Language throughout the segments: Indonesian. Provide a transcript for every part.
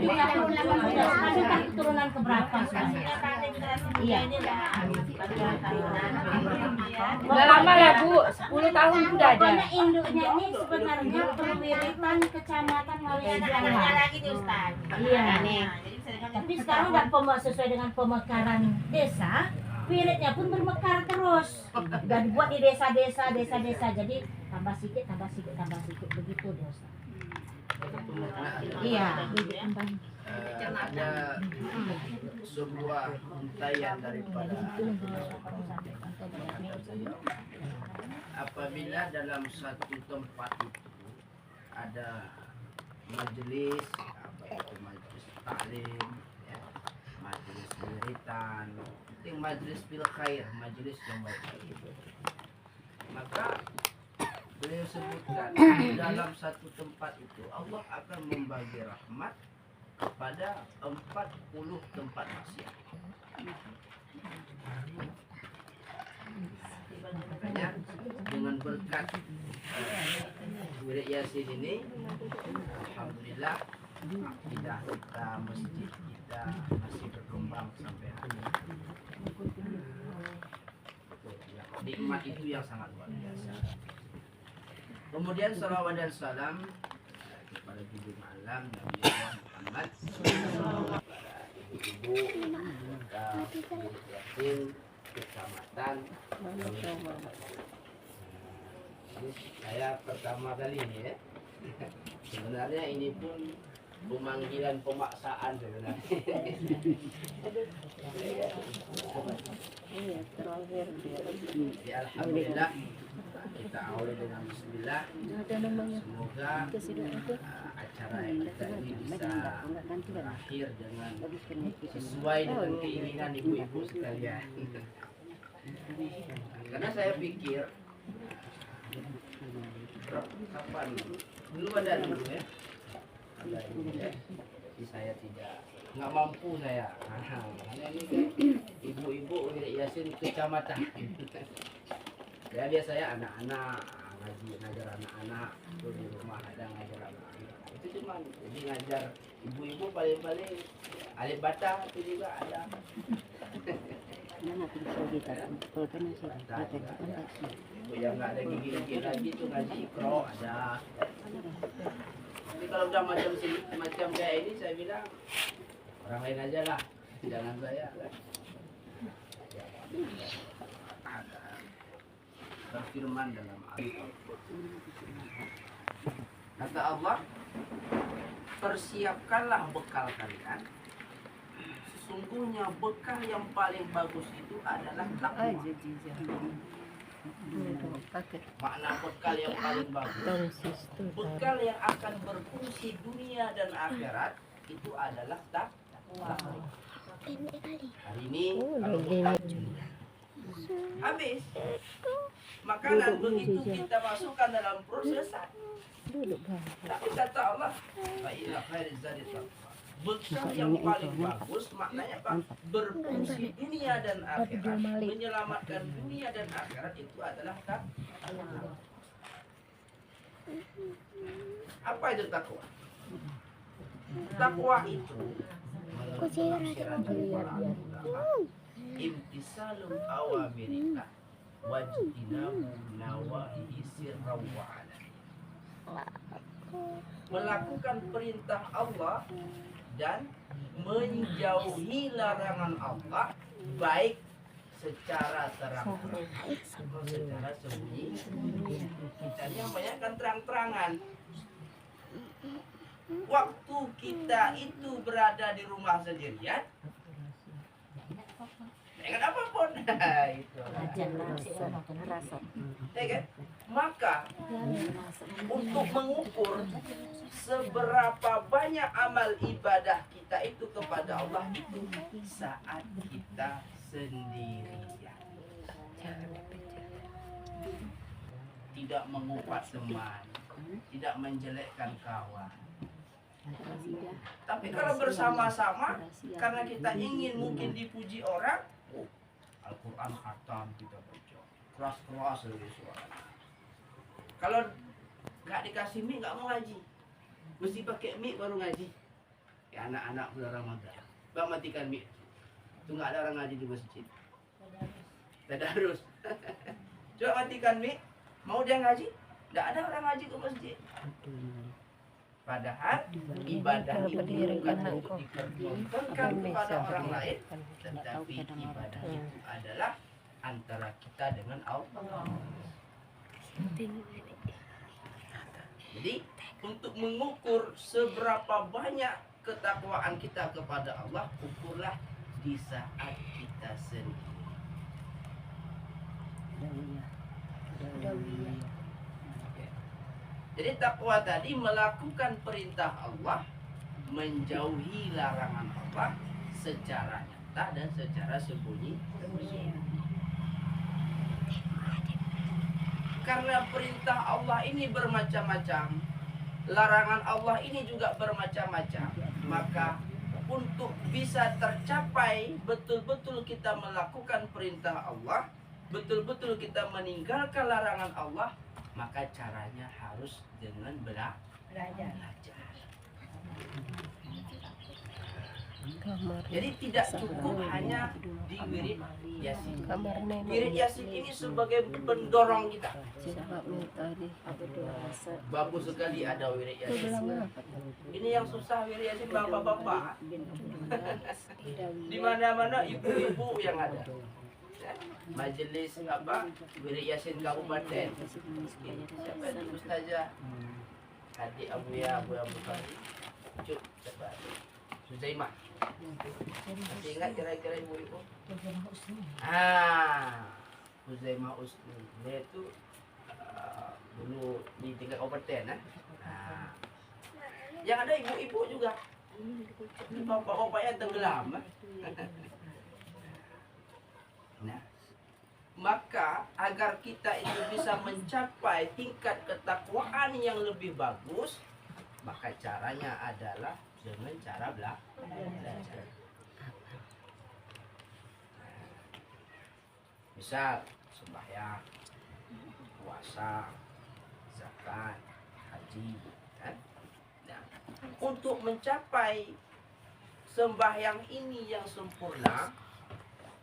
bajunya pun sudah kan turunan keberapa sekarang? Iya. Udah lama lah Bu, 10 tahun sudah ada. Pokoknya induknya ini sebenarnya Perwiritan Kecamatan Waliandaran. lagi nih Ustaz. Iya. Tapi sekarang udah sesuai dengan pemekaran desa, wiridnya pun bermekar terus. Dan dibuat di desa-desa. Jadi tambah sedikit begitu deh Ustaz. Iya. Ada sebuah untayan daripada apabila dalam satu tempat itu ada majelis, apa itu majelis taklim, ya, majelis wiritan, penting majelis bil khair, majelis yang baik. Maka beliau sebutkan dalam satu tempat itu Allah akan membagi rahmat kepada 40 tempat maksiat. Makanya dengan berkat wirid Yasin ini, alhamdulillah akidah kita, masjid kita masih berkembang sampai hari ini. Nikmat itu yang sangat luar biasa. Kemudian salawat dan salam kepada junjungan alam Nabi Muhammad, para ibu, Yasin, kecamatan. Ini saya pertama kali ini ya. Sebenarnya ini pun pemanggilan pemaksaan sebenarnya. Ya, alhamdulillah kita awali dengan bismillah. Semoga acara kita ini bisa berakhir dengan sesuai dengan keinginan ibu-ibu sekalian. Karena saya pikir kapan dulu ada dulu ya, ada dulu ya. Jadi saya nggak mampu saya. Hanya ini ibu-ibu wirid Yasin kecamatan. Ya biasa ya anak-anak ngaji, ngajar anak-anak itu di rumah ada ngajar anak-anak. Itu cuma jadi ngajar ibu-ibu paling-paling alif bata itu juga ada. Ibu yang nggak ada gigi-gigi lagi itu ngaji ikro ada. Jadi kalau udah macam kayak ini saya bilang orang lain aja lah, jangan saya. Berfirman dalam Al-Quran, kata Allah, persiapkanlah bekal kalian. Sesungguhnya bekal yang paling bagus itu adalah takwa. Makna bekal yang paling bagus, bekal yang akan berfungsi dunia dan akhirat itu adalah takwa. Hari ini kalau bekal habis makanan begitu kita masukkan dalam prosesan. Tapi kata Allah, bekal yang paling bagus maknanya apa? Berfungsi dunia dan akhirat, menyelamatkan dunia dan akhirat itu adalah takwa. Apa itu takwa? Takwa itu imtisalul awamirika wajtinabu nawahi sirran wa alaniya. Melakukan perintah Allah dan menjauhi larangan Allah, baik secara terang-terangan, secara sembunyi. Kita ini yang banyak kan terang-terangan. Waktu kita itu berada di rumah sendirian, jangan apapun. Itu. Ya kan? Maka untuk mengukur seberapa banyak amal ibadah kita itu kepada Allah itu saat kita sendirian. Tidak mengumpat teman, tidak menjelekkan kawan. Tapi kalau bersama-sama, karena kita ingin mungkin dipuji orang, Al-Quran khatam kita baca, keras-keras dari suara. Kalau nggak dikasih mic nggak mau ngaji, mesti pakai mic baru ngaji. Ya, anak-anak bulan Ramadan. Bang matikan mic. Itu nggak ada orang ngaji di masjid. Tadarus. Coba matikan mic. Mau dia ngaji? Nggak ada orang ngaji ke masjid. Padahal ibadah itu bukan untuk dipertontonkan kepada orang lain, tetapi ibadah itu adalah antara kita dengan Allah. Jadi untuk mengukur seberapa banyak ketakwaan kita kepada Allah, ukurlah di saat kita sendiri. Jadi takwa tadi melakukan perintah Allah, menjauhi larangan Allah secara nyata dan secara sembunyi. Karena perintah Allah ini bermacam-macam, larangan Allah ini juga bermacam-macam, maka untuk bisa tercapai betul-betul kita melakukan perintah Allah, betul-betul kita meninggalkan larangan Allah, maka caranya harus dengan belajar. Jadi tidak cukup hanya di wirid Yasin. Wirid Yasin ini sebagai pendorong kita. Bagus sekali ada wirid Yasin. Ini yang susah wirid Yasin bapak-bapak. Di mana-mana ibu-ibu yang ada. Majelis wirid Yasin Kabupaten. Siapa itu Ustazah? Adik Abuya, Abu Fahri. Cuk, siapa? Suzaimah. Masih ingat kira-kira ibu-ibu? Huzaimah Usni. Dia itu dulu di tingkat kabupaten. Yang ada ibu-ibu juga. Bapak-bapak yang tenggelam. Nah, maka agar kita itu bisa mencapai tingkat ketakwaan yang lebih bagus, maka caranya adalah dengan cara belajar. Misal sembahyang, puasa, zakat, haji, kan? Nah, untuk mencapai sembahyang ini yang sempurna,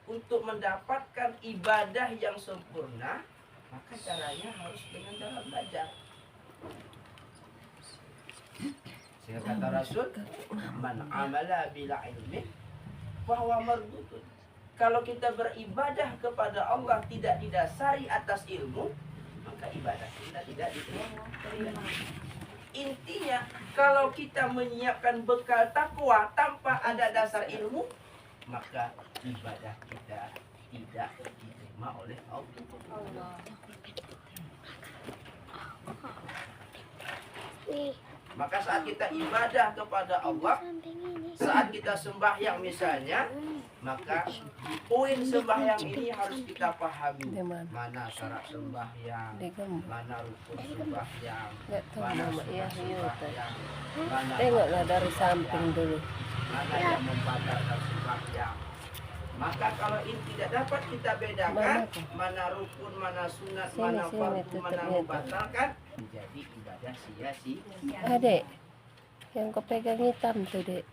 untuk mendapatkan ibadah yang sempurna, maka caranya harus dengan cara belajar. Sehingga kata Rasul, man amala bila ilmi bahwa mardutun. Kalau kita beribadah kepada Allah tidak didasari atas ilmu, maka ibadah kita tidak diterima. Intinya, kalau kita menyiapkan bekal takwa tanpa ada dasar ilmu, maka ibadah kita tidak diterima oleh Allah. Maka saat kita ibadah kepada Allah, saat kita sembahyang misalnya, maka di poin sembahyang ini harus kita pahami mana syarat sembahyang, mana rukun sembahyang, mana sunat sembahyang, mana Tengoklah dari samping dulu. mana yang membatalkan sembahyang. Maka kalau ini tidak dapat kita bedakan mana rukun, mana sunat, mana fardu, mana membatalkan, menjadi ibadah sia-sia. Adek, yang kau pegang hitam tuh, Dek.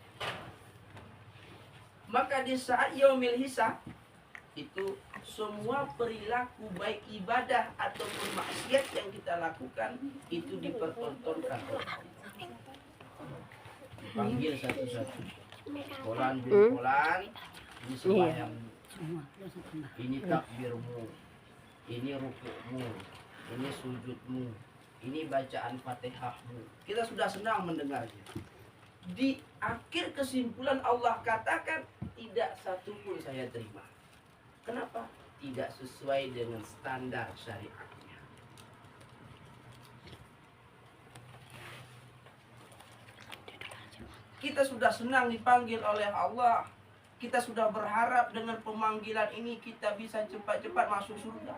Maka di saat yaumil hisab itu semua perilaku baik ibadah ataupun maksiat yang kita lakukan itu dipertontonkan. Dipanggil satu-satu. Polan bin Polan, ini sembahyang, ini takbirmu, ini rukukmu, ini sujudmu, ini bacaan fatihahmu. Kita sudah senang mendengarnya. Di akhir kesimpulan Allah katakan tidak satu pun saya terima. Kenapa? Tidak sesuai dengan standar syariatnya. Kita sudah senang dipanggil oleh Allah. Kita sudah berharap dengan pemanggilan ini kita bisa cepat-cepat masuk surga.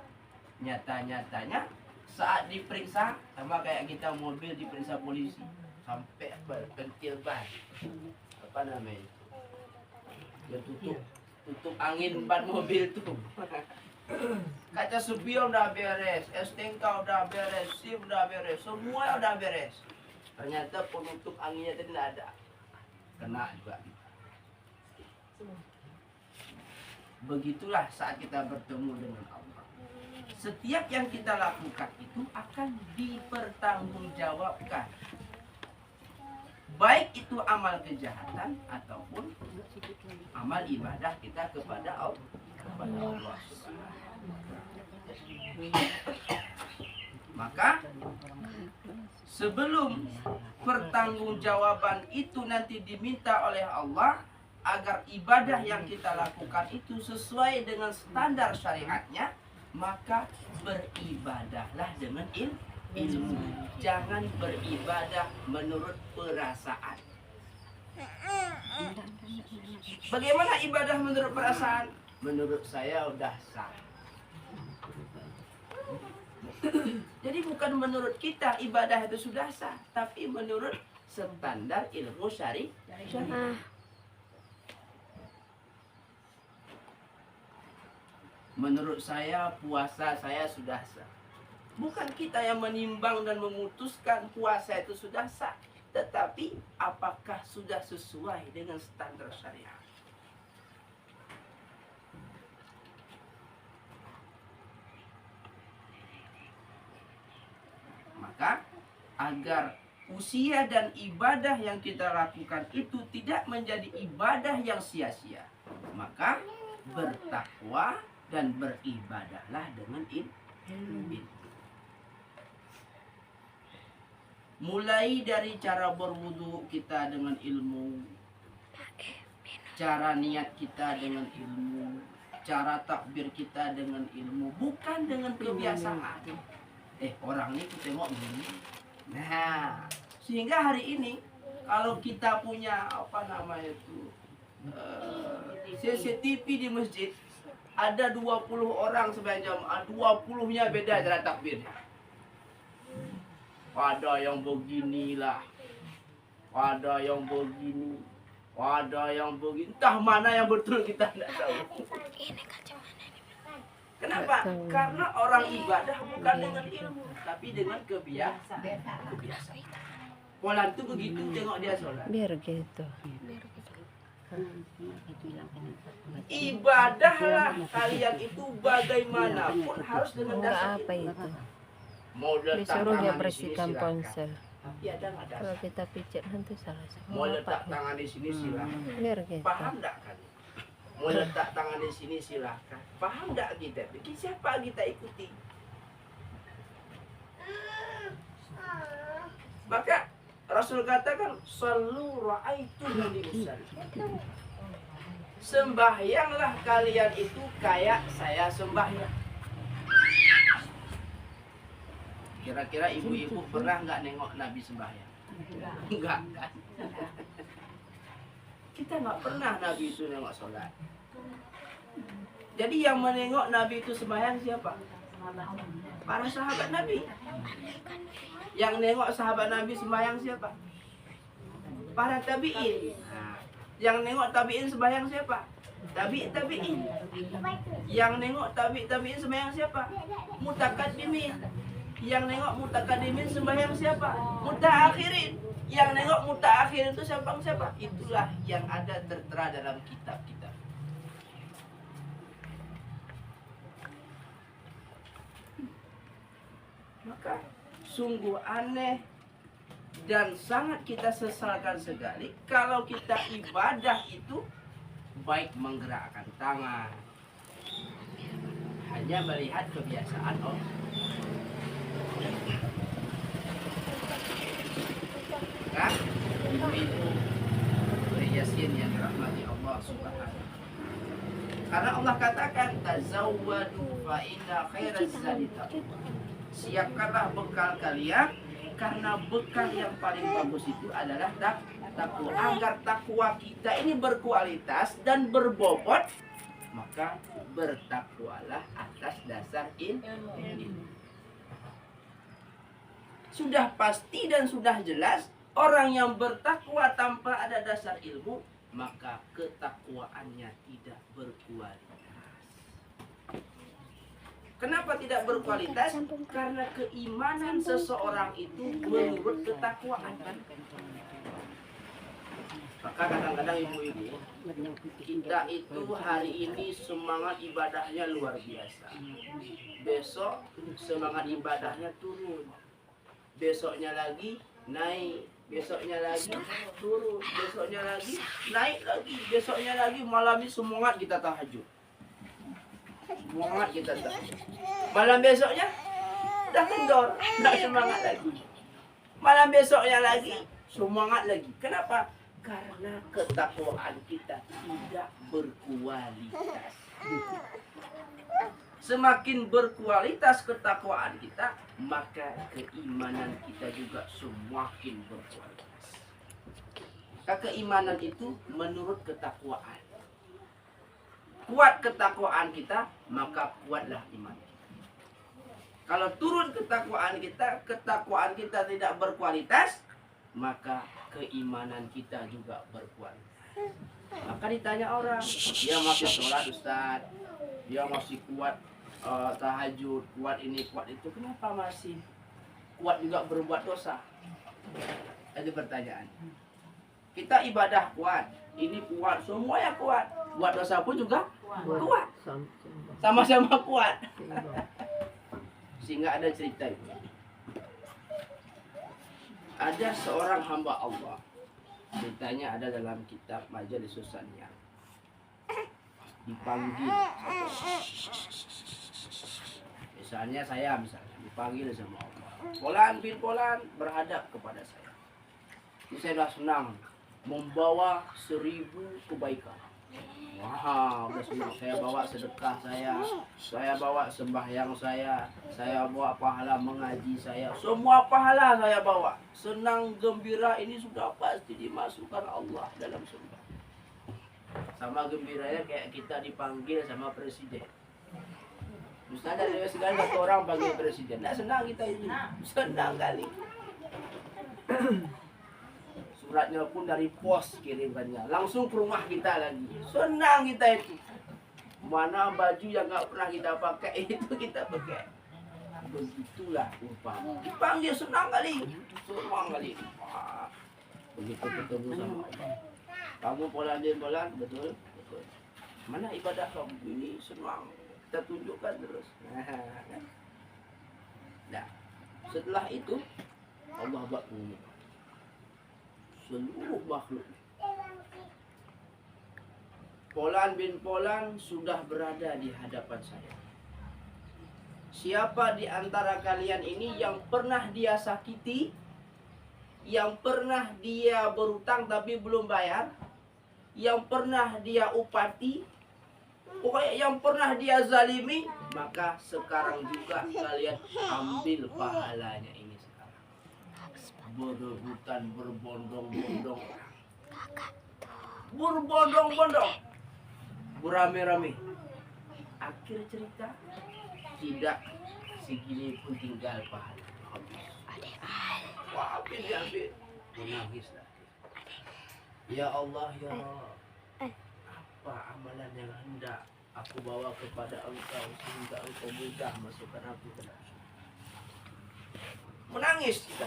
Nyata-nyatanya saat diperiksa, sama kayak kita mobil diperiksa polisi, sampai pentil ban, apa namanya, dia tutup angin ban mobil tuh. Kaca spion udah beres, STNK udah beres, SIM udah beres, semua udah beres. Ternyata penutup anginnya tidak ada. kena juga. Begitulah saat kita bertemu dengan Allah. Setiap yang kita lakukan itu akan dipertanggungjawabkan. Baik itu amal kejahatan ataupun amal ibadah kita kepada Allah. Maka sebelum pertanggungjawaban itu nanti diminta oleh Allah agar ibadah yang kita lakukan itu sesuai dengan standar syariatnya, maka beribadahlah dengan ilmu. Jangan beribadah menurut perasaan. Bagaimana ibadah menurut perasaan? Menurut saya udah sah. Jadi bukan menurut kita ibadah itu sudah sah, tapi menurut standar ilmu syari. Menurut saya puasa saya sudah sah. Bukan kita yang menimbang dan memutuskan puasa itu sudah sah, tetapi apakah sudah sesuai dengan standar syariat. Maka agar usia dan ibadah yang kita lakukan itu tidak menjadi ibadah yang sia-sia, maka bertakwa dan beribadahlah dengan ilmu. Mulai dari cara berwudu kita dengan ilmu, cara niat kita dengan ilmu, cara takbir kita dengan ilmu, bukan dengan kebiasaan. Orang ini kita tengok begini. Nah, sehingga hari ini kalau kita punya CCTV di masjid, ada 20 orang sembahyang jamaah, 20-nya beda cara takbirnya. Ada yang beginilah, ada yang begini, ada yang begini. Entah mana yang betul kita tidak tahu. Kenapa? Karena orang ibadah bukan dengan ilmu, tapi dengan kebiasaan. Pola itu begitu, tengok dia sholat. Biar gitu. Ibadahlah kalian itu bagaimanapun harus dengan dasar Apa itu? Mau letak Disuruh dia tangan di sini bersihkan silakan. ponsel. Tapi ada nggak Kalau dasar? kita pijat nanti salah. Mau letak tangan di sini silakan. Biar gitu. Paham enggak kan? Mau letak tangan di sini silakan. Paham enggak kita? Siapa kita ikuti? Maka Rasul katakan, "Shallu ra'aituni usalli." Sembahyanglah kalian itu kayak saya sembahyang. Kira-kira ibu-ibu pernah nggak nengok Nabi sembahyang? Enggak kan? Kita nggak pernah Nabi itu nengok sholat. Jadi yang menengok Nabi itu sembahyang siapa? Para sahabat Nabi. Yang nengok sahabat Nabi sembahyang siapa? Para tabi'in. Nah, yang nengok tabi'in sembahyang siapa? Tabi'in. Yang nengok tabi'in sembahyang siapa? Mutakaddimin. Yang nengok mutakaddimin sembahyang siapa? Mutaakhirin. Yang nengok mutaakhirin itu siapa? Itulah yang ada tertera dalam kitab kita. Maka sungguh aneh dan sangat kita sesalkan sekali kalau kita ibadah itu baik menggerakkan tangan, hanya melihat kebiasaan orang. Kan? Ibu-ibu Yasin yang dirahmati Allah Subhanahu. Karena Allah katakan tazawwadu fa inna khairaz zadi taqwa. Siapkanlah bekal kalian karena bekal yang paling bagus itu adalah takwa. Agar takwa kita ini berkualitas dan berbobot, maka bertakwalah atas dasar ilmu. Sudah pasti dan sudah jelas orang yang bertakwa tanpa ada dasar ilmu, maka ketakwaannya tidak berkualitas. Kenapa tidak berkualitas? Karena keimanan seseorang itu menurut ketakwaan. Maka kadang-kadang ibu-ibu, kita itu hari ini semangat ibadahnya luar biasa. Besok semangat ibadahnya turun. Besoknya lagi naik. Besoknya lagi turun. Besoknya lagi naik lagi. Besoknya lagi malam ini semangat kita tahajud. Semangat kita tahajud. Malam besoknya udah kendor, tidak semangat lagi. Malam besoknya lagi semangat lagi. Kenapa? Karena ketakwaan kita tidak berkualitas. Semakin berkualitas ketakwaan kita, maka keimanan kita juga semakin berkualitas. Keimanan itu menurut ketakwaan. Kuat ketakwaan kita, maka kuatlah iman kita. Kalau turun ketakwaan kita tidak berkualitas, maka keimanan kita juga berkualitas. Maka ditanya orang, dia masih sholat Ustaz, dia masih kuat tahajud, kuat ini, kuat itu, kenapa masih kuat juga berbuat dosa? Ada pertanyaan. Kita ibadah kuat, ini kuat, semuanya kuat, buat dosa pun juga kuat, sama-sama kuat. Sehingga ada cerita itu. Ada seorang hamba Allah, ceritanya ada dalam kitab Majalis Susaniyah. Dipanggil, misalnya dipanggil sama Allah. Polan bin Polan berhadap kepada saya. Ini saya sudah senang membawa 1000 kebaikan. Wah, udah senang. Saya bawa sedekah saya bawa sembahyang saya bawa pahala mengaji saya, semua pahala saya bawa. Senang gembira ini sudah pasti dimasukkan Allah dalam surga. Sama gembiranya kayak kita dipanggil sama presiden. Misalnya dari segala satu orang panggil presiden, nah senang kita itu, senang kali. Suratnya pun dari pos kirimkannya, langsung ke rumah kita lagi. Senang kita itu. Mana baju yang nggak pernah kita pakai itu kita pakai. Begitulah umpama. Dipanggil senang kali. Wah, begitu ketemu sama Allah. Kamu polan, betul. Mana ibadah kamu ini senang. Kita tunjukkan terus. Nah, setelah itu Allah buat pengumuman. Seluruh makhluk. Polan bin Polan sudah berada di hadapan saya. Siapa di antara kalian ini yang pernah dia sakiti, yang pernah dia berutang tapi belum bayar, yang pernah dia upati, pokoknya yang pernah dia zalimi, maka sekarang juga kalian ambil pahalanya ini sekarang. Berebutan berbondong-bondong, berbondong-bondong, berame-rame. Akhir cerita tidak segini pun tinggal pahala. Wah, habis. Menangis lagi. Ya Allah, ya Allah, apa amalan yang hendak aku bawa kepada Engkau sehingga Engkau mudah masukkan aku ke dalam surga. Menangis kita.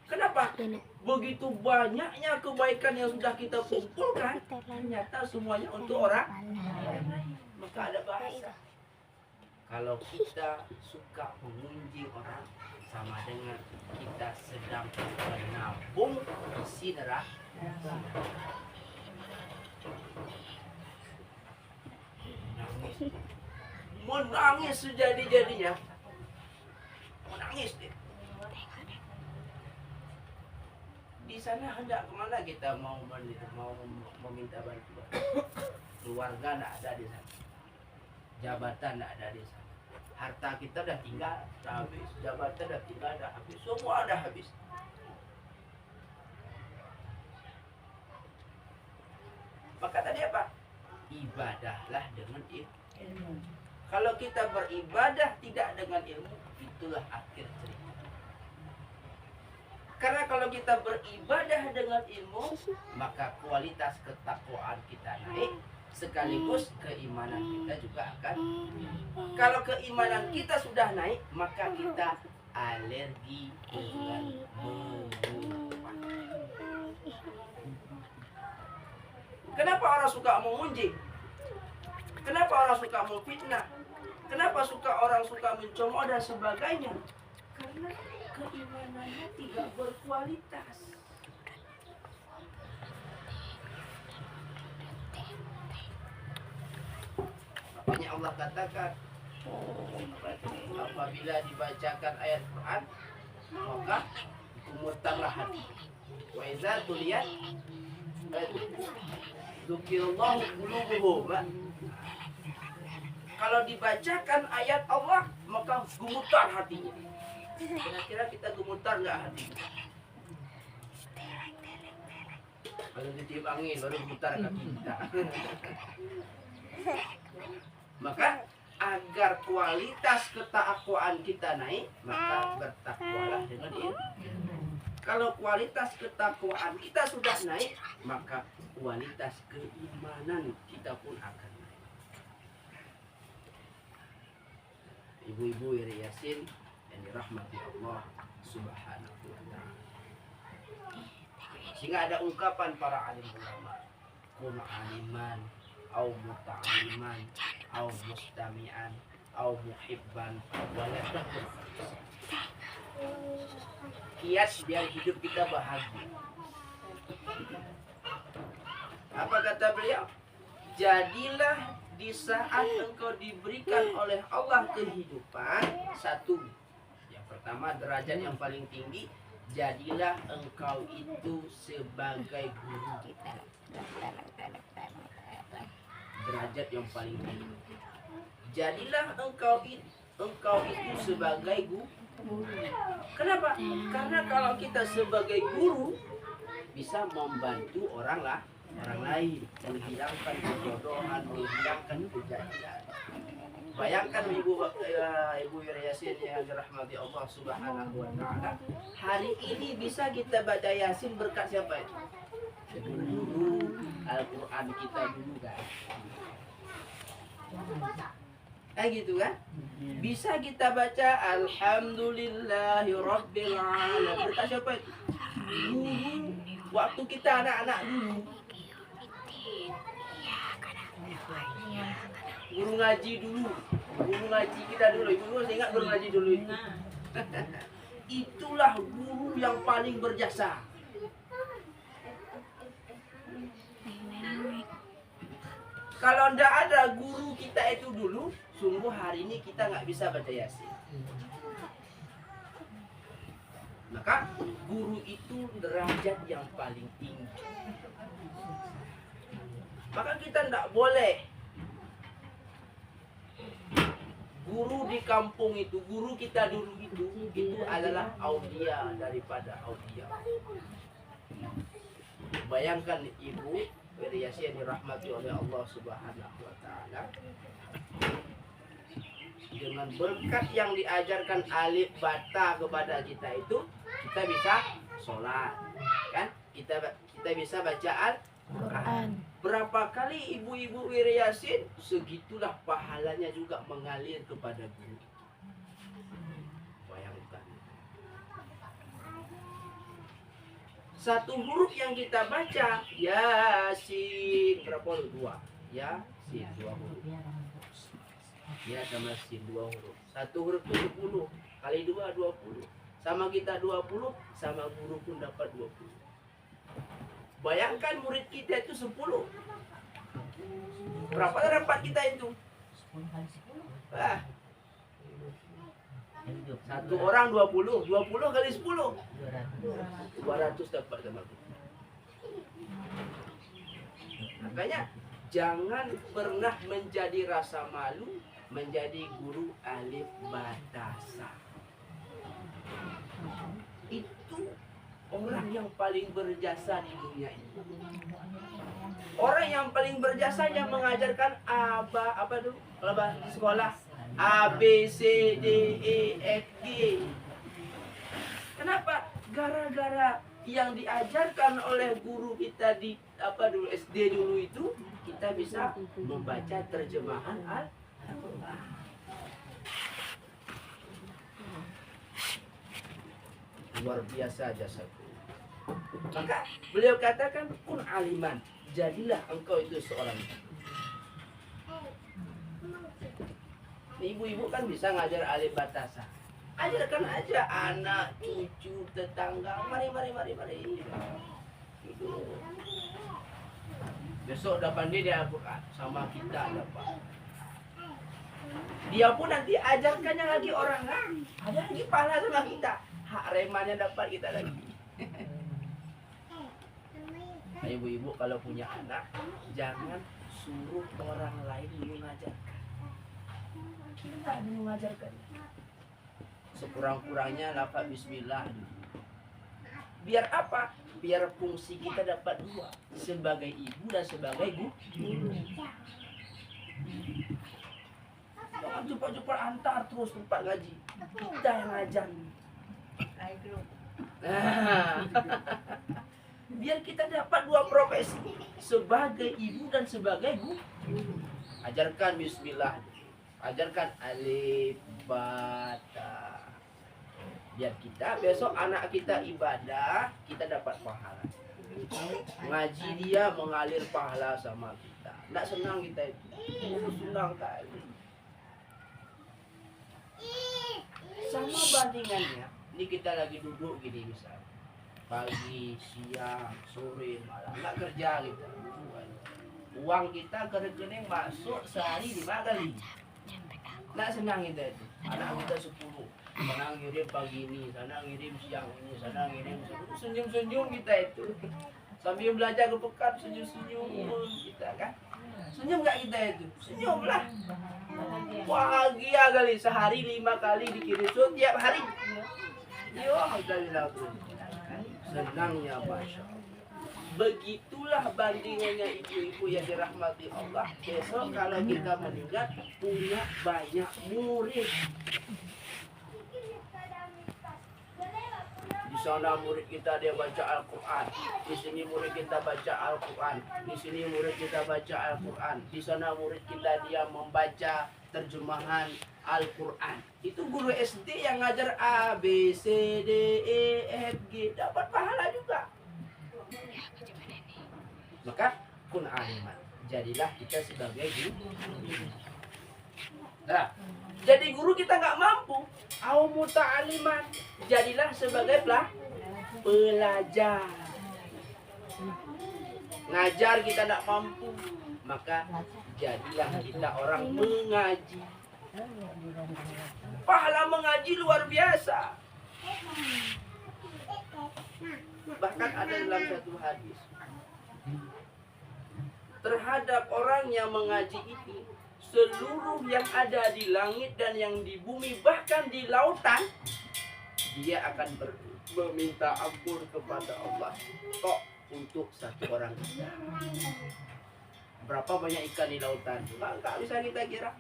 Kenapa? Begitu banyaknya kebaikan yang sudah kita kumpulkan, ternyata semuanya untuk orang lain. Maka ada bahasa, kalau kita suka mengunjing orang, sama dengan kita sedang menabung isi neraka. Menangis sejadi-jadinya. Menangis dia. Di sana hendak kemana kita mau meminta bantuan? Keluarga tidak ada di sana, jabatan tidak ada di sana, harta kita dah tinggal, dah habis, jabatan dah tinggal, dah habis, semua dah habis. Maka tadi apa? Ibadahlah dengan ilmu. Kalau kita beribadah tidak dengan ilmu, itulah akhir cerita. Karena kalau kita beribadah dengan ilmu, maka kualitas ketakwaan kita naik, sekaligus keimanan kita juga akan. Kalau keimanan kita sudah naik, maka kita alergi dengan mengumpat. Kenapa orang suka mengunjing? Kenapa orang suka memfitnah? Kenapa orang suka mencemooh dan sebagainya? Karena keimanannya tidak berkualitas. Makanya Allah katakan, apabila dibacakan ayat Quran, maka gemetarlah hati. Wa idza tuliyat dzukirallahu qulubuhum. Kalau dibacakan ayat Allah, maka gemetar hatinya. Kira-kira kita gemetar nggak hatinya? Kalau ditiup angin baru gemetar hati kita. Maka agar kualitas ketakwaan kita naik, maka bertakwalah dengan ini. Kalau kualitas ketakwaan kita sudah naik, maka kualitas keimanan kita pun akan naik. Ibu-ibu Iri Yasin yang dirahmati Allah Subhanahu wa ta'ala. Sehingga ada ungkapan para alim ulama, kun aliman au muta'aliman au mustami'an au muhibban wala takun. Kias biar hidup kita bahagia. Apa kata beliau? Jadilah di saat engkau diberikan oleh Allah kehidupan, satu, yang pertama derajat yang paling tinggi, jadilah engkau itu sebagai guru. Derajat yang paling tinggi. Jadilah engkau itu sebagai guru. Kenapa? Karena kalau kita sebagai guru bisa membantu orang lain, menghilangkan kebodohan, menghilangkan kejahilan. Bayangkan ibu Iri Yasin yang dirahmati Allah Subhanahu wa ta'ala, hari ini bisa kita baca Yasin berkat siapa itu? Guru Al-Quran kita dulu kan. Gitu kan? Bisa kita baca Alhamdulillahirabbil alamin. Berkat siapa itu? Guru waktu kita anak-anak dulu. Guru ngaji dulu, guru ngaji kita dulu. Ibu masih ingat guru ngaji dulu itu? Itulah guru yang paling berjasa. Kalau ndak ada guru kita itu dulu, sungguh hari ini kita nggak bisa baca Yasin. Maka guru itu derajat yang paling tinggi. Maka kita ndak boleh guru di kampung itu, guru kita dulu itu adalah aulia daripada aulia. Bayangkan ibu Iri Yasin dirahmati oleh Allah Subhanahu wa ta'ala, dengan berkat yang diajarkan alif bata kepada kita itu, kita bisa sholat kan, kita bisa baca Al-Quran. Berapa kali ibu-ibu Iri Yasin, segitulah pahalanya juga mengalir kepada guru. Bayangkan. Satu huruf yang kita baca, Yasin, berapa huruf? Dua. Yasin, dua huruf. Ya sama sin, dua huruf. Satu huruf itu 10, kali 2, 20. Sama kita 20, sama guru pun dapat 20. Bayangkan murid kita itu 10. Berapa dapat kita itu? 10 kali 10. Satu orang 20, 20 kali 10. 200 dapat sama kita. Makanya jangan pernah menjadi rasa malu menjadi guru alif batasa. Itu orang yang paling berjasa di dunia ini. Orang yang paling berjasa yang mengajarkan apa dulu? Kalau di sekolah A B C D E F G. Kenapa? Gara-gara yang diajarkan oleh guru kita di SD dulu itu, kita bisa membaca terjemahan Al-Quran. Luar biasa jasaku. Maka beliau katakan kun aliman, jadilah engkau itu seorang ibu. Ibu-ibu kan bisa ngajar alif batasa. Ajarkan aja anak, cucu, tetangga. Mari. Duduk. Besok dapat dia buka sama kita dapat. Dia pun nanti ajarkannya lagi orang lain. Ada lagi pahala sama kita. Hak remanya dapat kita lagi. Nah, ibu-ibu kalau punya anak, jangan suruh orang lain mengajarkan. Kita mengajarkan. Sekurang-kurangnya lafaz bismillah. Biar apa? Biar fungsi kita dapat dua, sebagai ibu dan sebagai guru. Jangan cepat-cepat antar terus tempat ngaji. Kita yang ngajar. Nah, biar kita dapat dua profesi, sebagai ibu dan sebagai guru. Ajarkan bismillah. Ajarkan alif, ba, ta. Biar kita besok anak kita ibadah, kita dapat pahala. Ngaji dia mengalir pahala sama kita. Nggak senang kita itu. Senang kali. Sama bandingannya, ini kita lagi duduk gini misalnya. Pagi, siang, sore, malam. Nggak kerja kita. Uang kita ke rekening masuk sehari 5 kali. Nggak senang kita itu. Anak kita 10. Sana ngirim pagi ini, sana ngirim siang ini, sana ngirim senyum-senyum kita itu. Sambil belajar ke pekan senyum-senyum kita kan. Senyum nggak kita itu? Senyum lah. Bahagia kali sehari 5 kali dikirim setiap hari. Yo, alhamdulillah. Senangnya Masya Allah. Begitulah bandingannya ibu-ibu yang dirahmati Allah. Besok kalau kita meninggal punya banyak murid. Di sana murid kita dia baca Al-Quran. Di sini murid kita baca Al-Quran. Di sini murid kita baca Al-Quran. Di sana murid kita dia membaca terjemahan Al-Quran. Itu guru SD yang ngajar A, B, C, D, E, F, G. Dapat pahala juga. Maka kun aliman. Jadilah kita sebagai guru. Nah, jadi guru kita nggak mampu. Au muta'aliman. Jadilah sebagai pelajar. Ngajar kita nggak mampu. Maka jadilah kita orang mengaji. Pahala mengaji luar biasa. Bahkan ada dalam satu hadis. Terhadap orang yang mengaji itu, seluruh yang ada di langit dan yang di bumi, bahkan di lautan, dia akan meminta ampun kepada Allah kok untuk satu orang. Berapa banyak ikan di lautan? Nggak bisa kita kira.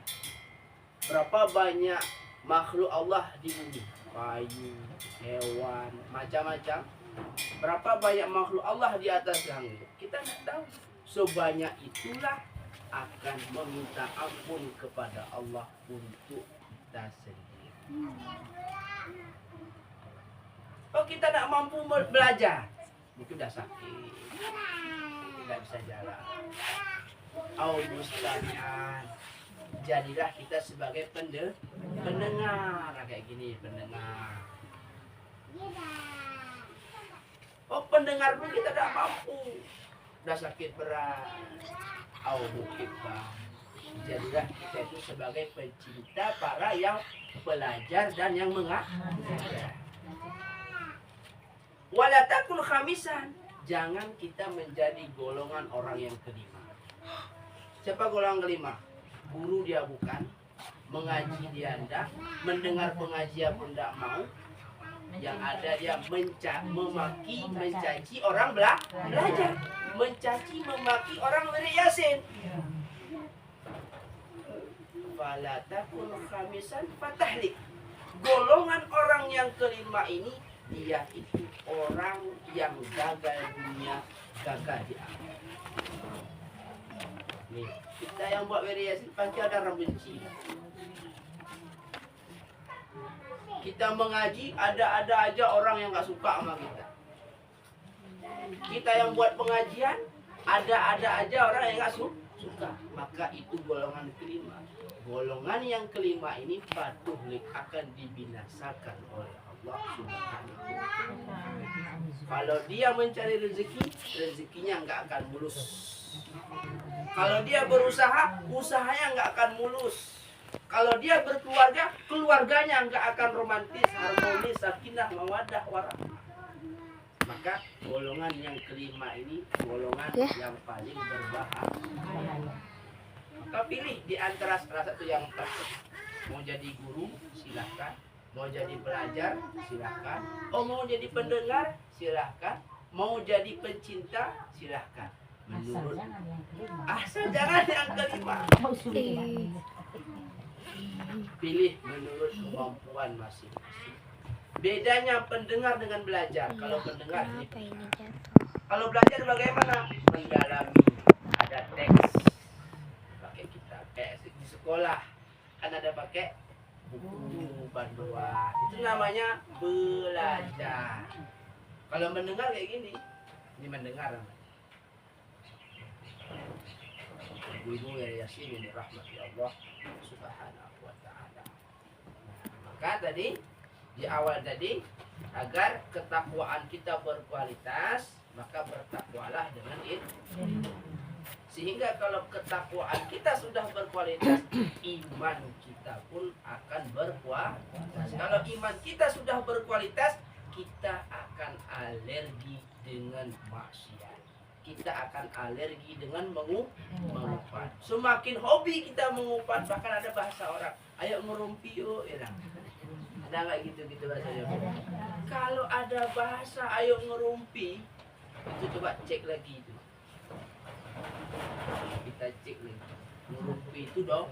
Berapa banyak makhluk Allah di bumi? Kayu, hewan, macam-macam. Berapa banyak makhluk Allah di atas langit? Kita nggak tahu. Sebanyak itulah akan meminta ampun kepada Allah untuk kita sendiri. Oh, kita tak mampu belajar, itu dah sakit, tidak bisa jalan. Mustami'an. Jadilah kita sebagai pendengar kayak gini, pendengar. Oh, pendengar pun kita tak mampu. Udah sakit berat. Mukibah. Jadilah kita itu sebagai pencinta para yang belajar dan yang mengajar. Wala takun khamisan. Jangan kita menjadi golongan orang yang kelima. Siapa golongan kelima? Guru dia bukan, mengaji dia enggak, mendengar pengajian pun enggak mau. Yang ada dia memaki, mencaci orang belajar, mencaci, memaki orang wirid Yasin. Fala takun khamisan fatahlik. Golongan orang yang kelima ini, dia itu orang yang gagal dunia, gagal di akhirat. Nih, kita yang buat wirid Yasin pasti ada orang benci. Kita mengaji, ada-ada aja orang yang gak suka sama kita. Kita yang buat pengajian, ada aja orang yang nggak suka. Maka itu golongan kelima. Golongan yang kelima ini patuh akan dibinasakan oleh Allah Subhanahu wa Ta'ala. Kalau dia mencari rezeki, rezekinya nggak akan mulus. Kalau dia berusaha, usahanya nggak akan mulus. Kalau dia berkeluarga, keluarganya nggak akan romantis, harmonis, sakinah, mawaddah, warahmah. Maka golongan yang kelima ini golongan yang paling berbahaya. Maka pilih di antara salah satu yang empat. Mau jadi guru, silahkan. Mau jadi pelajar, silahkan. Oh, mau jadi pendengar, silahkan. Mau jadi pencinta, silahkan. Menurut asal jangan yang kelima. Pilih menurut kemampuan masing-masing. Bedanya pendengar dengan belajar. Kalau pendengar, kalau belajar bagaimana? Mendalami. Ada teks. Pakai kita. Kayak di sekolah kan ada pakai buku panduan. Itu namanya belajar. Kalau mendengar kayak gini, ini mendengar. Ibu-ibu ya Yasin ini rahmati Allah Subhanahu wa Ta'ala. Maka tadi di awal tadi, agar ketakwaan kita berkualitas, maka bertakwalah dengan ilmu. Sehingga kalau ketakwaan kita sudah berkualitas, iman kita pun akan berkualitas. Kalau iman kita sudah berkualitas, kita akan alergi dengan maksiat. Kita akan alergi dengan mengupat. Semakin hobi kita mengupat, bahkan ada bahasa orang, ayo ngerumpi yuk, ya. Ada nggak gitu-gitu bahasanya? Kalau ada bahasa ayo ngerumpi, itu coba cek lagi itu. Kita cek lagi. Ngerumpi itu dong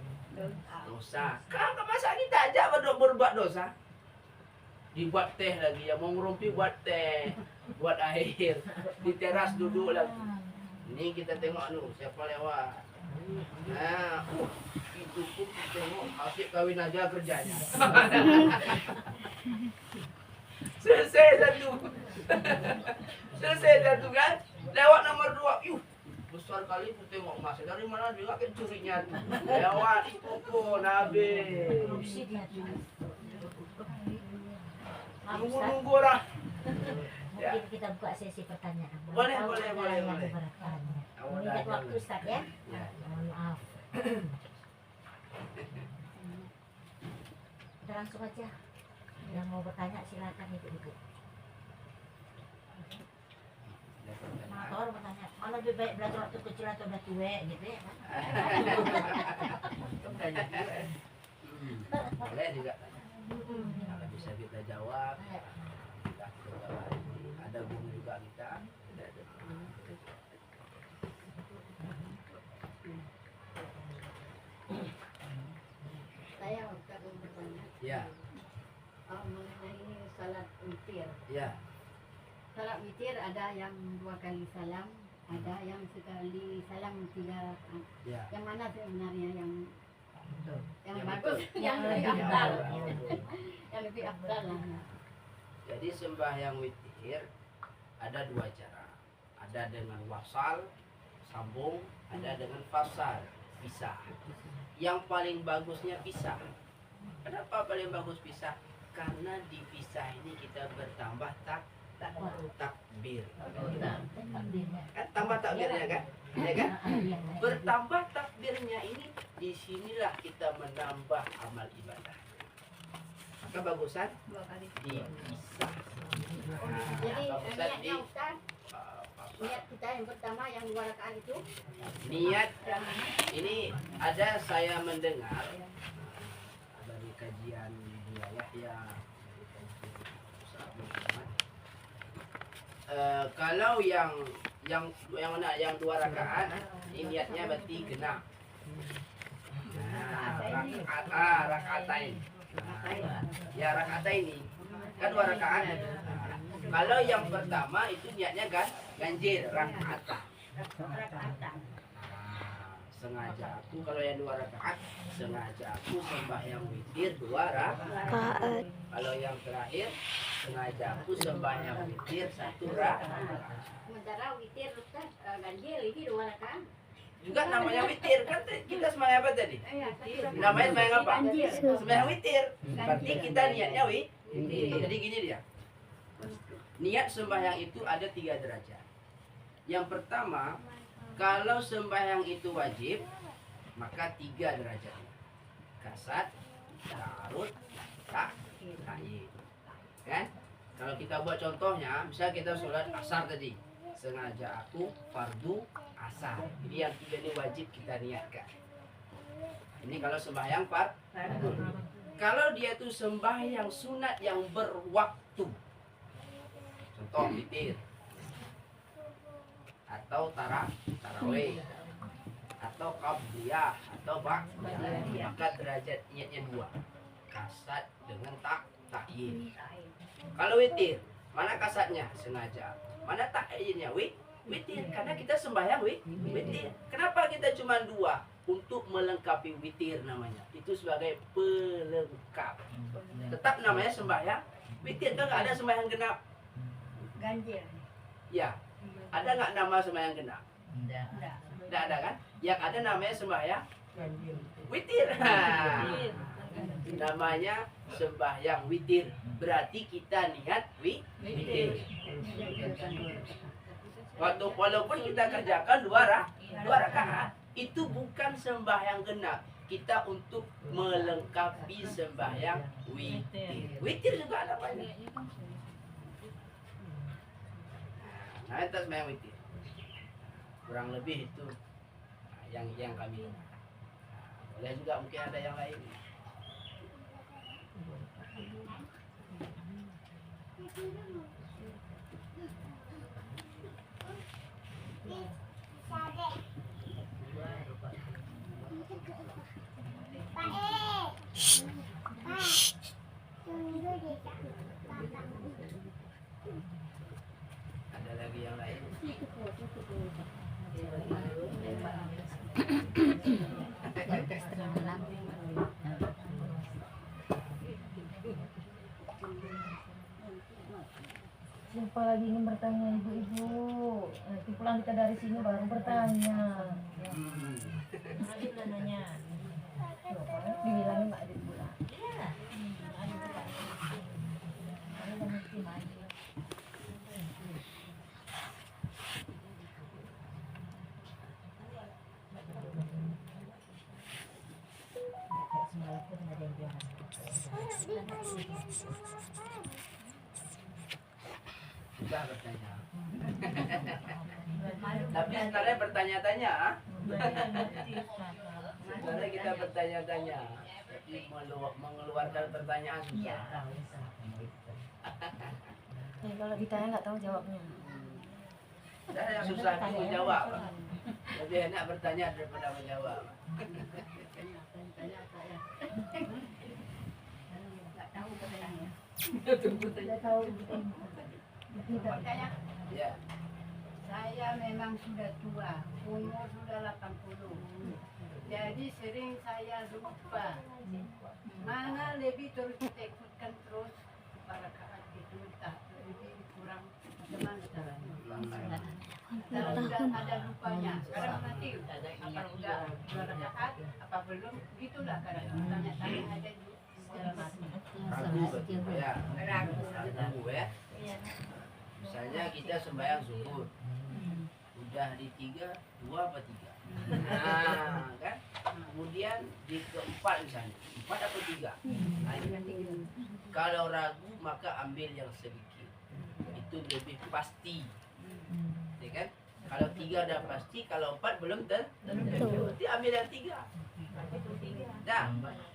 dosa. Kan masa kita aja berbuat dosa? Dibuat teh lagi, ya mau ngerumpi buat teh, buat air, di teras duduk lagi. Ini kita tengok anu siapa lewat. Nah, itu pun tengok asyik kawin aja kerjanya. Selesai satu. Selesai satu kan? Lewat nomor 2. Besar kali pun tengok mas. Dari mana juga kan curinya. Lewat ibu nabe. Nunggu orang. Mungkin kita buka sesi pertanyaan. Boleh. Mengingat waktu Ustaz ya. Mohon maaf. Kita langsung aja. Yang mau bertanya silakan ibu-ibu. Motor bertanya, mana lebih baik belajar waktu kecil atau udah tua gitu ya? Boleh juga. Kalau bisa kita jawab, kita ada guru juga kita. Saya akan bertanya Ya, mengenai salat witir. ya. Salat witir ada yang 2 kali salam, ada yang sekali salam 3. Ya. Yang mana sebenarnya yang Yang bagus, betul. yang lebih afdal, yang lebih afdal lah. Jadi sembahyang witir ada 2 cara. Ada dengan wasal, sambung, ada dengan fasal, pisah. Yang paling bagusnya pisah. Kenapa paling bagus pisah? Karena di pisah ini kita bertambah takbir. Kan tambah takbirnya kan? Ya kan? Bertambah takbirnya ini, disinilah kita menambah amal ibadah. Maka bagusan 2 kali. dipisah. Jadi Bagusan di niatnya Ustaz, niat kita yang pertama yang 2 rakaat itu niat. Ini ada saya mendengar dari kajian Buya Yahya, kalau yang mana yang 2 rakaat, ini niatnya berarti genap. Rakaatain. Ya rakaatain ini kan 2 rakaat. Kalau yang pertama itu niatnya kan ganjil rakaat. Sengaja aku kalau yang 2 rakaat, sengaja aku sembahyang witir 2 rakaat. Kalau yang terakhir sengaja aku sembahyang witir 1 rakaat. Sementara witir Ustaz ganjil ini 2 rakaat. Juga namanya witir kan kita sembahyang apa tadi? Namanya sembahyang apa? Ganjil. Sembahyang witir. Berarti kita niatnya witir. Jadi gini dia. Niat sembahyang itu ada 3 derajat. Yang pertama, kalau sembahyang itu wajib, maka 3 derajat. Kasat, ta'arud, tahyid. Kan? Kalau kita buat contohnya, misal kita sholat asar tadi, sengaja aku fardu asar. Jadi yang 3 ini wajib kita niatkan. Ini kalau sembahyang fardu. Kalau dia itu sembahyang sunat yang berwaktu, contoh witir, atau tarawih, atau qabliyah, atau ba'diyah, maka derajat niatnya 2, kasat dengan tahyid. Kalau witir, mana kasatnya? Sengaja. Mana tahyidnya? Witir. Karena kita sembahyang witir. Kenapa kita cuma 2? Untuk melengkapi witir namanya. Itu sebagai pelengkap. Tetap namanya sembahyang witir. Kan nggak ada sembahyang genap? Ganjil. Ya. Ada nggak nama sembahyang genap? Tidak ada kan? Yang ada namanya sembahyang witir. Namanya sembahyang witir. Berarti kita niat witir. Walaupun kita kerjakan 2 rakaat, itu bukan sembahyang genap. Kita untuk melengkapi sembahyang witir. Witir juga namanya. Nah, itu sembahyang witir. Kurang lebih itu yang kami. Boleh juga mungkin ada yang lain. Ada lagi yang lain? Siapa lagi ingin bertanya ibu-ibu? Nanti pulang kita dari sini baru bertanya. Adit lah nanya. Dibilangin Mbak Adit pulang. Iya. Adit lah. Adit lah mesti maju. Semalam pun ada yang bilang. Sudah bertanya. Tapi sebenarnya bertanya-tanya. Sebenarnya kita bertanya-tanya. Tapi mengeluarkan pertanyaan susah. Kalau ditanya nggak tahu jawabnya. Dan yang susah itu menjawab. Lebih enak bertanya daripada menjawab. Tidak tahu. Ya. Saya memang sudah tua, umur sudah 80. Jadi sering saya lupa. Mana lebih terus kita ikutkan terus para rakaat itu tak lebih kurang teman kalau sudah ada lupanya. Sekarang nanti apa sudah 2 rakaat apa belum gitulah kadang tanya-tanya ada di dalam hati. Ragu betul ya. Ragu ya. Iya. Misalnya kita sembahyang zuhur. Udah di 3, 2 apa 3? Nah, kan? Kemudian di keempat misalnya, 4 atau 3? Nah, kalau ragu maka ambil yang sedikit. Itu lebih pasti. Ya kan? Kalau 3 udah pasti, kalau 4 belum tentu. Berarti ambil yang 3. Nah,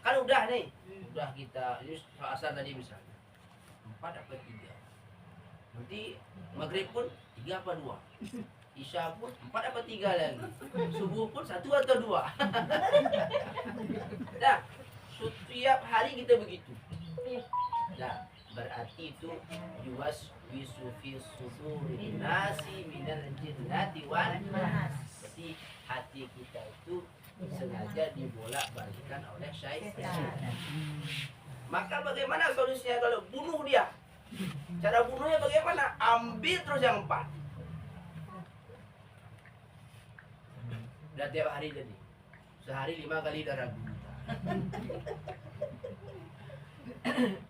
kalau udah nih, udah kita ini asar tadi misalnya. 4 apa 3? Nanti maghrib pun 3 apa 2? Isya pun 4 apa 3 lagi? Subuh pun 1 atau 2? Nah, setiap hari kita begitu. Nah, berarti itu yuwas wisu fi suduri nasi minal jinnati wan nas. Jadi hati kita itu sengaja dibolak-balikan oleh syaitan. Maka bagaimana solusinya kalau bunuh dia? Cara bunuhnya bagaimana? Ambil terus yang 4. Dan tiap hari jadi. Sehari 5 kali darah buta.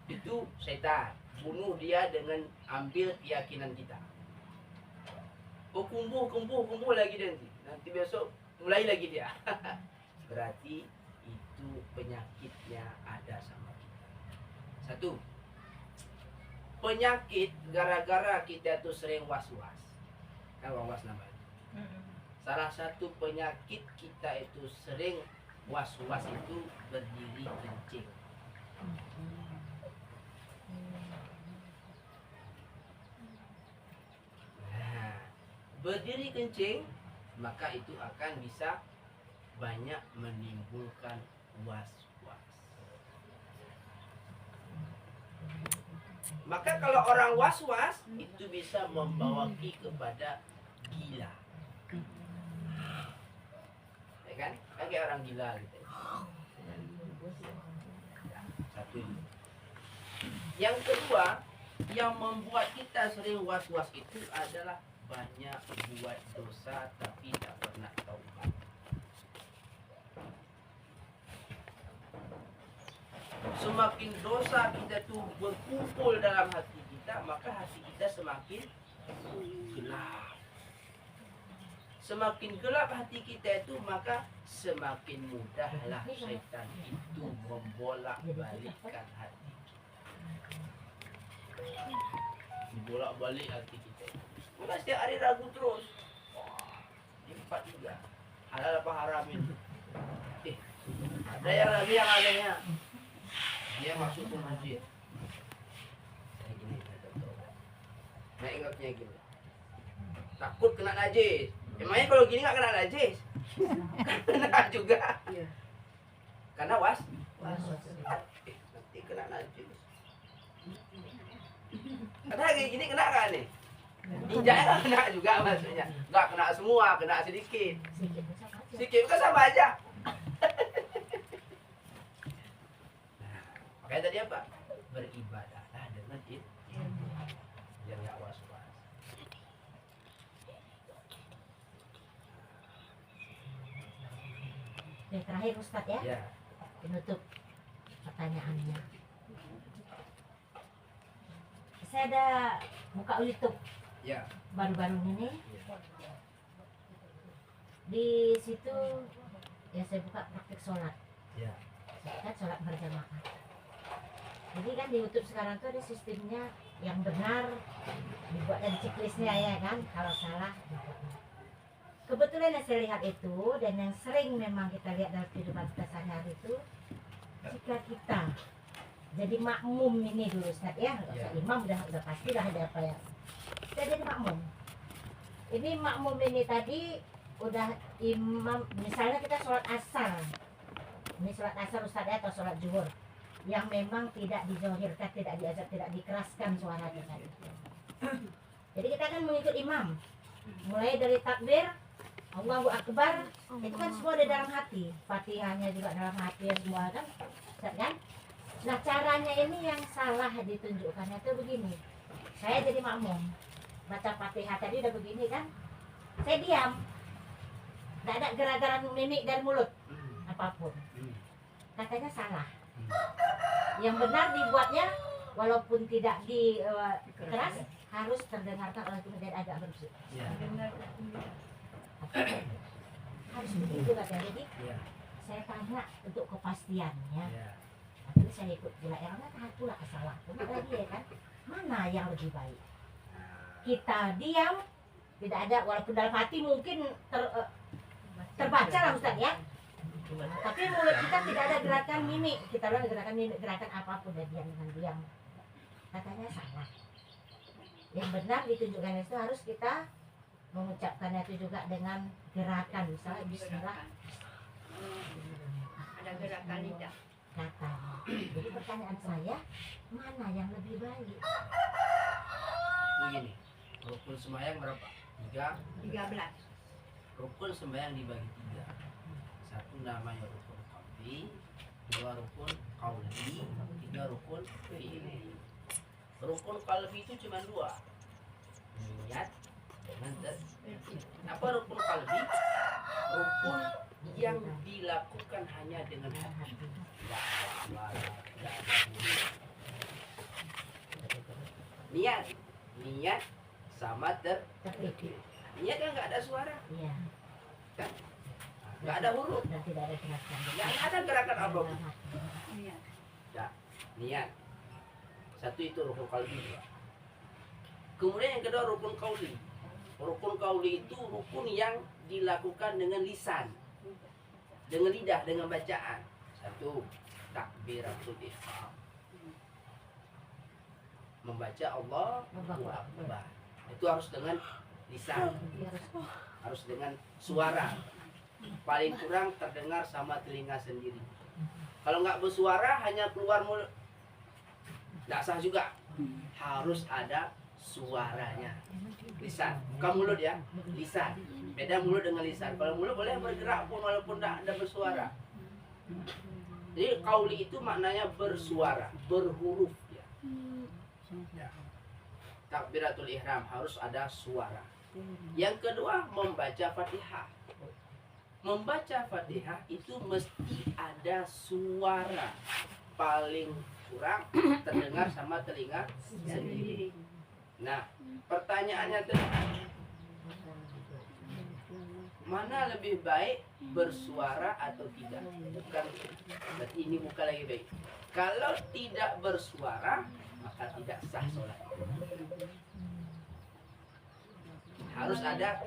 Itu setan. Bunuh dia dengan ambil keyakinan kita. Oh, kumbuh lagi nanti besok mulai lagi dia. Berarti itu penyakitnya ada sama kita. Satu, penyakit gara-gara kita tuh sering was-was. Kan was namanya. Salah satu penyakit kita itu sering was-was itu berdiri kencing. Nah, berdiri kencing, maka itu akan bisa banyak menimbulkan was-was. Maka kalau orang was-was itu bisa membawa kepada gila. Ya kan? Kayak orang gila gitu. Ya, satu itu. Yang kedua, yang membuat kita sering was-was itu adalah banyak buat dosa tapi tak pernah taubat. Semakin dosa kita tuh berkumpul dalam hati kita, maka hati kita semakin gelap. Semakin gelap hati kita itu, maka semakin mudahlah syaitan itu membolak-balikkan hati. Dibolak-balik hati kita. Maka setiap hari ragu terus. Wah, ini 4-3. Halal apa haram ini? Ada yang lagi yang anehnya. Dia masuk ke masjid. Kayak gini, naik ingatnya gini. Takut kena najis. Emangnya kalau gini nggak kena najis? Kena juga. Karena was. Nanti kena najis. Karena kayak gini kena kan nih? Injaknya nggak kena juga maksudnya. Nggak kena semua, kena sedikit. Sedikit kan sama aja. Makanya tadi apa? Beribadahlah dengan itu. Biar nggak was-was. Yang terakhir Ustadz ya, Ya. penutup pertanyaannya. Saya ada buka YouTube Ya. baru-baru ini. Di situ ya saya buka praktik sholat. Ya. Kan sholat berjamaah. Jadi kan di YouTube sekarang tuh ada sistemnya yang benar, dibuat dari checklistnya ya kan. Kalau salah kebetulan yang saya lihat itu, dan yang sering memang kita lihat dalam kehidupan kita sehari-hari itu, jika kita jadi makmum ini dulu Ustaz ya, nggak usah imam, udah pasti dah ada apa ya. Kita jadi makmum. Ini makmum ini tadi udah imam, misalnya kita sholat asar. Ini sholat asar Ustaz ya, atau sholat zuhur yang memang tidak dizohirkan, tidak diajak, tidak dikeraskan suara kita. Jadi kita akan mengikut imam, mulai dari takbir Allahu Akbar, itu kan semua ada dalam hati, Fatihahnya juga dalam hati semua kan, kan? Nah caranya ini yang salah ditunjukkannya itu begini. Saya jadi makmum, baca Fatihah tadi udah begini kan, saya diam, tidak ada gerak-gerak mimik dan mulut apapun. Katanya salah. Yang benar dibuatnya walaupun tidak di keras, harus terdengarkan oleh kemudian agak bersih. Ya. Harus begitu katanya. Jadi Ya. saya tanya untuk kepastiannya. Ya. Tapi saya ikut pula yang mana pula salah. Benar lagi ya kan? Mana yang lebih baik? Kita diam, tidak ada, walaupun dalam hati mungkin terbaca lah Ustaz ya. Tapi mulut kita tidak ada gerakan mimik. Kita bilang gerakan mimik, gerakan apapun, dan diam dengan diam. Katanya salah. Yang benar ditunjukkan itu harus kita mengucapkannya itu juga dengan gerakan, misalnya bismillah. Ada gerakan lidah. Katanya. Jadi pertanyaan saya, mana yang lebih baik? Begini, rukun sembahyang berapa? 13. Rukun sembahyang dibagi 3. Satu namanya rukun qauli, 2 rukun qauli, 3 rukun fi'li. Rukun kalbi itu cuma dua, niat dengan apa rukun kalbi? Rukun yang dilakukan hanya dengan hati, tidak ada amalan, tidak ada niat, niat sama Terpikir. niat kan nggak ada suara, Iya. kan? Nggak ada huruf, Dan tidak ada gerakan. nggak ada gerakan apapun. Iya. Ya, niat. Satu itu rukun kalbi. Kemudian yang kedua rukun kauli. Rukun kauli itu rukun yang dilakukan dengan lisan, dengan lidah, dengan bacaan. Satu, takbiratul ihram. Membaca Allahu Akbar. Itu harus dengan lisan, harus dengan suara. Paling kurang terdengar sama telinga sendiri. Kalau nggak bersuara hanya keluar mulut, nggak sah juga. Harus ada suaranya. Lisan, bukan mulut ya, lisan. Beda mulut dengan lisan. Kalau mulut boleh bergerak pun walaupun tidak ada bersuara. Jadi kauli itu maknanya bersuara, berhuruf ya. Takbiratul ihram harus ada suara. Yang kedua membaca Fatihah. Membaca Fatihah itu mesti ada suara. Paling kurang terdengar sama telinga sendiri. Nah, pertanyaannya tadi, mana lebih baik bersuara atau tidak? Bukan, berarti ini bukan lagi baik. Kalau tidak bersuara, maka tidak sah sholat. Harus ada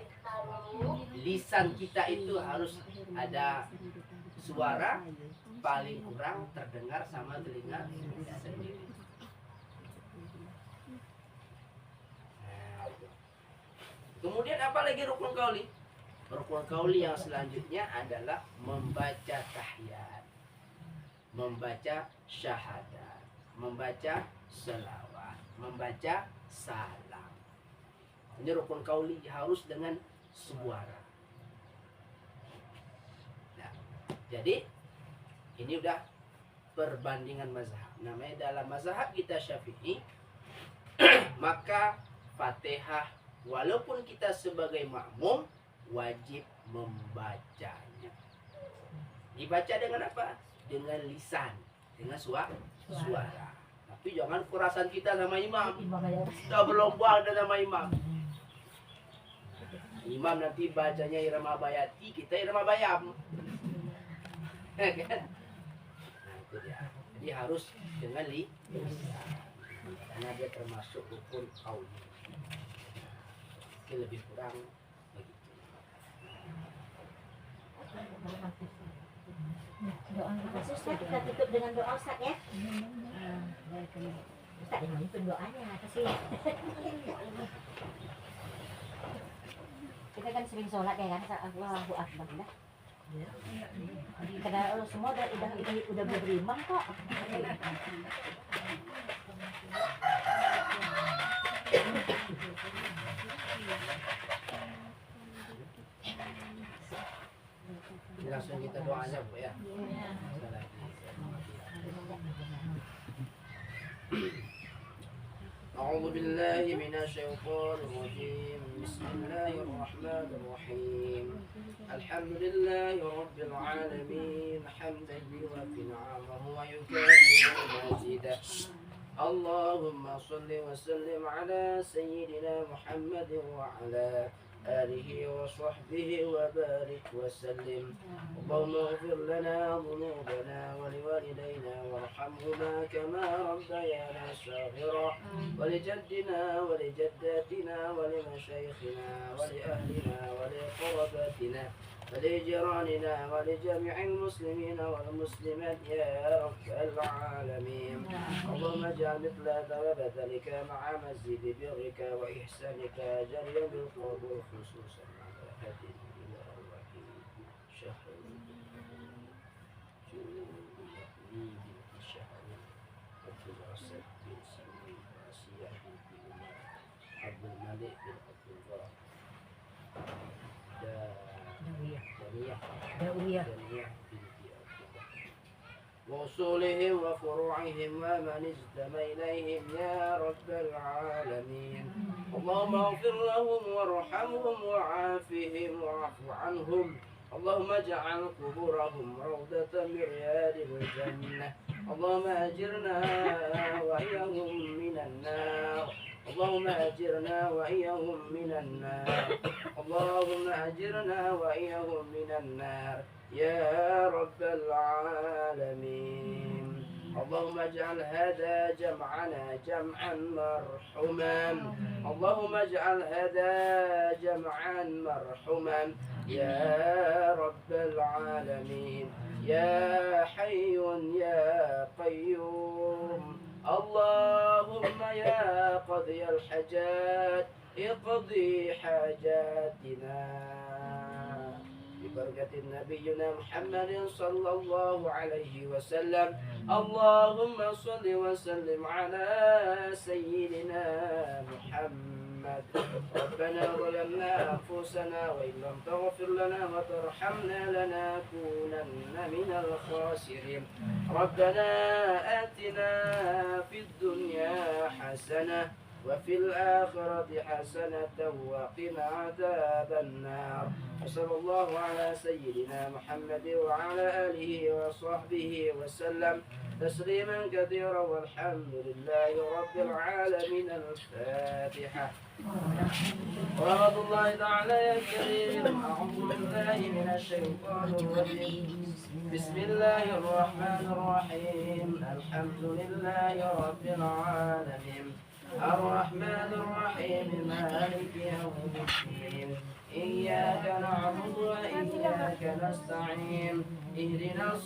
lisan kita itu harus ada suara, paling kurang terdengar sama telinga sendiri. Kemudian apa lagi rukun kauli? Rukun kauli yang selanjutnya adalah membaca tahiyat, membaca syahadat, membaca selawat, membaca salam. Ini rukun kauli harus dengan suara. Nah, jadi ini udah perbandingan mazhab. Namanya dalam mazhab kita Syafi'i, maka Fatihah walaupun kita sebagai makmum wajib membacanya. Dibaca dengan apa? Dengan lisan, dengan suara. Tapi jangan kerasan kita sama imam. Kita berlomba sama imam. Imam nanti bacanya irama bayati, kita irama bayam. Kan? Nah, itu dia. Jadi harus dengan lisan. Karena dia termasuk rukun kauli. Lebih kurang begitu. Ustaz, kita tutup dengan doa Ustaz ya. Ustaz yang mimpin doanya apa sih? Kita kan sering sholat ya kan, Allahu Akbar dah. Karena semua udah beriman kok. Langsung kita doanya Bu ya. أعوذ بالله من الشيطان الرجيم بسم الله الرحمن الرحيم الحمد لله رب العالمين حمدا يوافي نعمه ويكافئ مزيدا اللهم صل وسلم على سيدنا محمد وعلى آله وصحبه وبارك وسلم اللهم اغفر لنا ذنوبنا ولوالدينا وارحمهما كما ربيانا صغيرا ولجدنا ولجداتنا ولمشايخنا ولأهلنا ولقرباتنا ولجيراننا ولجميع المسلمين والمسلمات يا رب العالمين اللهم اجعل مثل ثواب ذلك مع مزيد برك وإحسانك جريا بالقبول خصوصا على هدي إلى وحيد شهر شهر الدراسة بسم وسياح عبد الملك بن عبد الله Daniyah binti Abdullah وأصولهم وفروعهم ومن استمع إليهم يا رب العالمين. اللهم اغفر لهم وارحمهم وعافهم واعف عنهم. اللهم اجعل قبورهم روضة من رياض الجنة. اللهم أجرنا وإياهم من النار. اللهم أجرنا وإياهم من النار. اللهم أجرنا وإياهم من النار يا رب العالمين. اللهم اجعل هذا جمعنا جمعا مرحوما. اللهم اجعل هذا جمعا مرحوما يا رب العالمين. يا حي يا قيوم. اللهم يا قاضي الحاجات اقضي حاجاتنا ببركة نبينا محمد صلى الله عليه وسلم. اللهم صل وسلم على سيدنا محمد. ربنا ظلمنا أنفسنا وإن لم تغفر لنا وترحمنا لنكونن من الخاسرين. ربنا آتنا في الدنيا حسنة وفي الآخرة حسنة وقنا عذاب النار. وصلى الله على سيدنا محمد وعلى آله وصحبه وسلم تسليما كثيرا والحمد لله رب العالمين. الفاتحة. ورحمة الله تعالى يا كريم. أعوذ بالله من الشيطان الرجيم. بسم الله الرحمن الرحيم. الحمد لله رب العالمين الرحمن الرحيم مالك يوم الدين. إياك نعبد وإياك نستعين. اهدنا